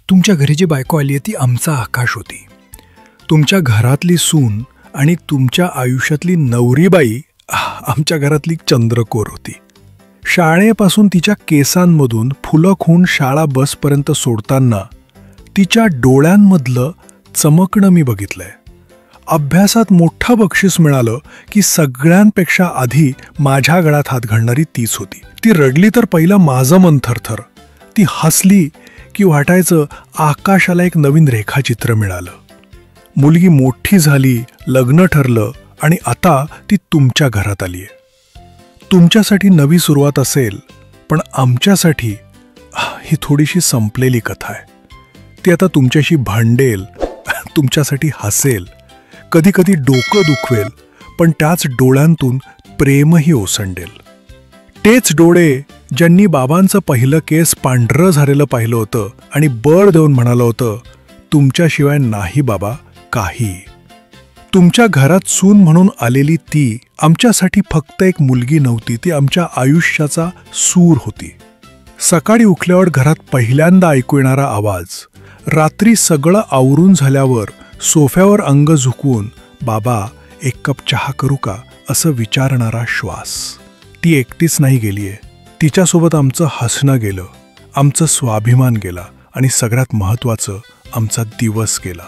तुमच्या घरी जी बायको आली आहे ती आमचा आकाश होती. तुमच्या घरातली सून आणि तुमच्या आयुष्यातली नवरीबाई आमच्या घरातली चंद्रकोर होती. शाळेपासून तिच्या केसांमधून फुलं खून शाळा बसपर्यंत सोडताना तिच्या डोळ्यांमधलं चमकणं मी बघितलंय. अभ्यासात मोठं बक्षीस मिळालं की सगळ्यांपेक्षा आधी माझ्या गळ्यात हात घालणारी तीच होती. ती रडली तर पहिलं माझं मन थरथर. ती हसली की वाटायचं आकाशाला एक नवीन रेखाचित्र मिळालं. मुलगी मोठी झाली, लग्न ठरलं आणि आता ती तुमच्या घरात आली आहे. तुमच्यासाठी नवी सुरुवात असेल, पण आमच्यासाठी ही थोडीशी संपलेली कथा आहे. ती आता तुमच्याशी भांडेल, तुमच्यासाठी हसेल, कधी कधी डोकं दुखवेल, पण त्याच डोळ्यांतून प्रेमही ओसंडेल. तेच डोळे ज्यांनी बाबांचं पहिलं केस पांढरं झालेलं पाहिलं होतं आणि बळ देऊन म्हणालं होतं, तुमच्याशिवाय नाही बाबा काही. तुमच्या घरात सून म्हणून आलेली ती आमच्यासाठी फक्त एक मुलगी नव्हती, ती आमच्या आयुष्याचा सूर होती. सकाळी उठल्यावर घरात पहिल्यांदा ऐकू येणारा आवाज, रात्री सगळं आवरून झाल्यावर सोफ्यावर अंग झुकवून बाबा एक कप चहा करू का असं विचारणारा श्वास. ती एकटीच नाही गेलीये, तिच्यासोबत आमचं हसणं गेलं, आमचं स्वाभिमान गेला आणि सगळ्यात महत्त्वाचं आमचा दिवस गेला.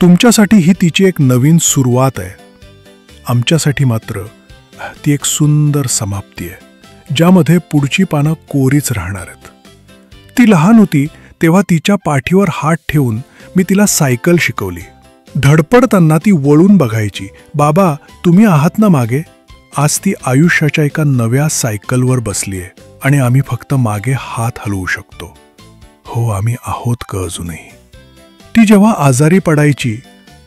तुमच्यासाठी ही तिची एक नवीन सुरुवात आहे. आमच्यासाठी मात्र ती एक सुंदर समाप्ती आहे, ज्यामध्ये पुढची पानं कोरीच राहणार आहेत. ती लहान होती तेव्हा तिच्या पाठीवर हात ठेवून मी तिला सायकल शिकवली. धडपडताना ती वळून बघायची, बाबा तुम्ही आहात ना मागे. आज ती आयुष्याच्या एका नव्या सायकलवर बसलीये आणि आम्ही फक्त मागे हात हलवू शकतो. हो, आम्ही आहोत का अजूनही. ती जेव्हा आजारी पडायची,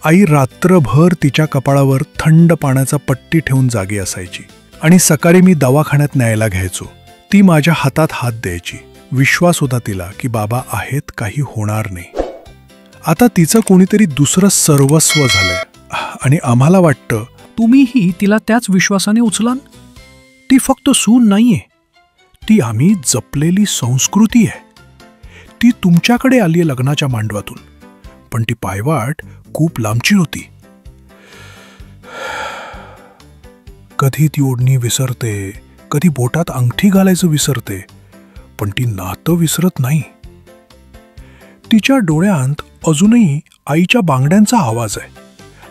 आई रात्रभर तिच्या कपाळावर थंड पाण्याचा पट्टी ठेवून जागी असायची आणि सकाळी मी दवाखान्यात न्यायला घ्यायचो. ती माझ्या हातात हात द्यायची. विश्वास होता तिला की बाबा आहेत, काही होणार नाही. आता तिचं कोणीतरी दुसरं सर्वस्व झालंय आणि आम्हाला वाटतं तुम्हीही तिला त्याच विश्वासाने उचलाल. ती फक्त सून नाहीये, ती आम्ही जपलेली संस्कृती आहे. ती तुमच्याकडे आली आहे लग्नाच्या मांडवातून, पण ती पायवाट खूप लांबची होती. कधी ती ओढणी विसरते, कधी बोटात अंगठी घालायचं विसरते, पण ती नातं विसरत नाही. तिच्या डोळ्यांत अजूनही आईच्या बांगड्यांचा आवाज आहे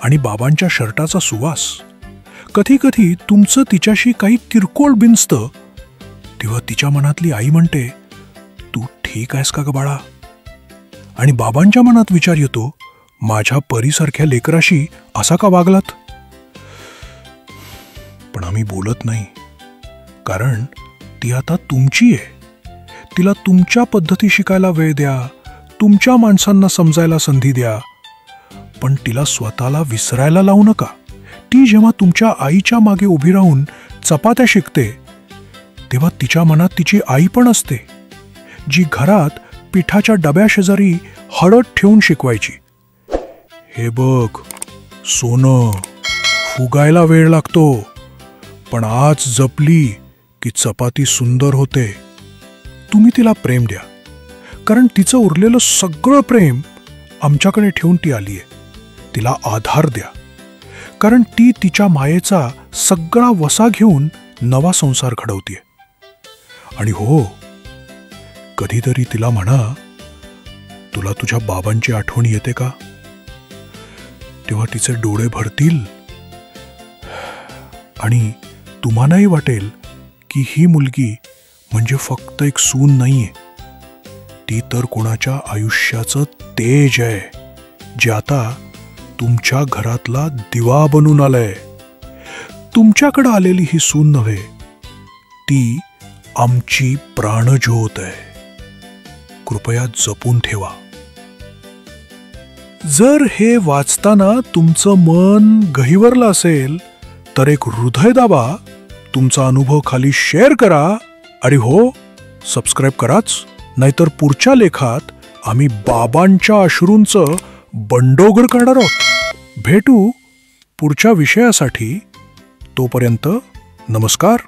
आणि बाबांच्या शर्टाचा सुवास. कधी कधी तुमचं तिच्याशी काही किरकोळ बिनसतं तेव्हा तिच्या मनातली आई म्हणते, तू ठीक आहेस का ग बाळा. आणि बाबांच्या मनात विचार येतो, माझ्या परीसारख्या लेकराशी असा का वागलात. पण आम्ही बोलत नाही, कारण ती आता तुमची आहे. तिला तुमच्या पद्धती शिकायला वेळ द्या, तुमच्या माणसांना समजायला संधी द्या, पण तिला स्वतःला विसरायला लावू नका. ती जेव्हा तुमच्या आईच्या मागे उभी राहून चपात्या शिकते, तेव्हा तिच्या मनात तिची आई पण असते, जी घरात पिठाच्या डब्याशेजारी हळद ठेवून शिकवायची. हे बघ सोनं, फुगायला वेळ लागतो, पण आज जपली की चपाती सुंदर होते. तुम्ही तिला प्रेम द्या, कारण तिचं उरलेलं सगळं प्रेम आमच्याकडे ठेवून ती आलीये. तिला आधार द्या, कारण ती तिच्या मायेचा सगळा वसा घेऊन नवा संसार घडवतीये. आणि हो, कधीतरी तिला म्हणा, तुला तुझ्या बाबांची आठवण येते का. तेव्हा तिचे डोळे भरतील आणि तुम्हालाही वाटेल की ही मुलगी म्हणजे फक्त एक सून नाहीये, ती तर कोणाच्या आयुष्याचं तेज आहे, जे आता तुमच्या घरातला दिवा बनून आलंय. तुमच्याकडे आलेली ही सून नव्हे, ती आमची प्राणज्योत आहे. कृपया जपून ठेवा. जर हे वाचताना तुमचं मन गहिवरलं असेल तर एक हृदय दाबा, तुमचा अनुभव खाली शेअर करा आणि हो, सबस्क्राईब कराच, नाहीतर पुढच्या लेखात आम्ही बाबांच्या अश्रूंचं बंडोगड करणार आहोत. भेटू पुढच्या विषयासाठी. तोपर्यंत नमस्कार.